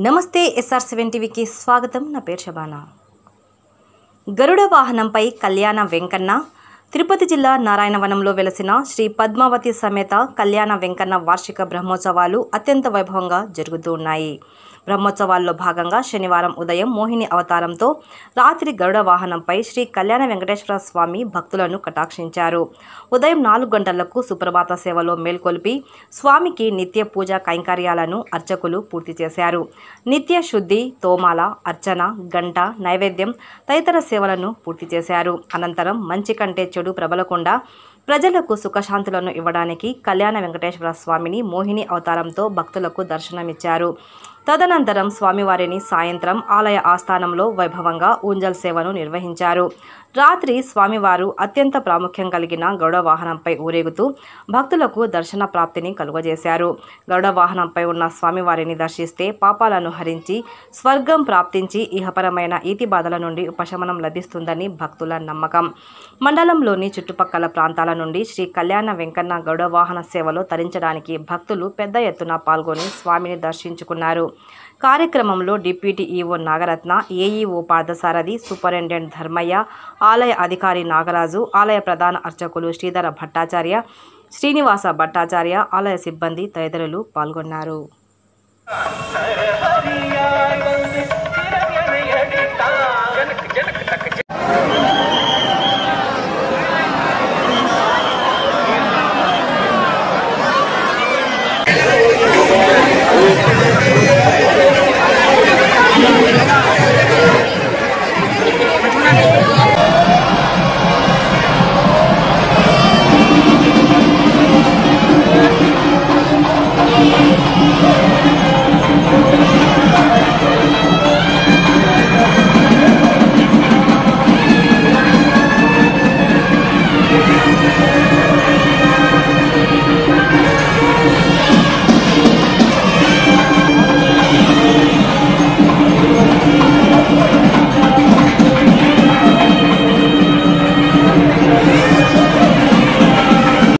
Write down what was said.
నమస్తే SR7 టీవీకి స్వాగతం. నా పేరు శబానా. గరుడ వాహనంపై కళ్యాణ వెంకన్న తిరుపతి జిల్లా నారాయణవనంలో వెలసిన శ్రీ పద్మావతి సమేత కళ్యాణ వెంకన్న వార్షిక బ్రహ్మోత్సవాలు అత్యంత వైభవంగా జరుగుతూ ఉన్నాయి. బ్రహ్మోత్సవాల్లో భాగంగా శనివారం ఉదయం మోహిని అవతారంతో రాత్రి గరుడ వాహనంపై శ్రీ కళ్యాణ వెంకటేశ్వర స్వామి భక్తులను కటాక్షించారు. ఉదయం 4 గంటలకు సుప్రభాత సేవలో మేల్కొల్పి స్వామికి నిత్య పూజా కైంకర్యాలను అర్చకులు పూర్తి చేశారు. నిత్య శుద్ధి, తోమాల, అర్చన, గంట, నైవేద్యం తదితర సేవలను పూర్తి చేశారు. అనంతరం మంచి కంటే చెడు ప్రబలకుండా ప్రజలకు సుఖశాంతులను ఇవ్వడానికి కళ్యాణ వెంకటేశ్వర స్వామిని మోహిని అవతారంతో భక్తులకు దర్శనమిచ్చారు. తదనంతరం స్వామివారిని సాయంత్రం ఆలయ ఆస్థానంలో వైభవంగా ఊంజల్ సేవను నిర్వహించారు. రాత్రి స్వామివారు అత్యంత ప్రాముఖ్యం కలిగిన గరుడ వాహనంపై ఊరేగుతూ భక్తులకు దర్శన ప్రాప్తిని కలుగజేశారు. గరుడ వాహనంపై ఉన్న స్వామివారిని దర్శిస్తే పాపాలను హరించి స్వర్గం ప్రాప్తించి ఇహపరమైన ఈతి బాధల నుండి ఉపశమనం లభిస్తుందని భక్తుల నమ్మకం. మండలంలోని చుట్టుపక్కల ప్రాంతాల నుండి శ్రీ కళ్యాణ వెంకన్న గరుడ వాహన సేవలో తరించడానికి భక్తులు పెద్ద ఎత్తున పాల్గొని స్వామిని దర్శించుకున్నారు. కార్యక్రమంలో deputy EO Nagaratna, AEO Parthasarathi, superintendent Dharmayya, ఆలయ అధికారి నాగరాజు, ఆలయ ప్రధాన అర్చకులు శ్రీధర భట్టాచార్య, శ్రీనివాస భట్టాచార్య, ఆలయ సిబ్బంది తదితరులు పాల్గొన్నారు.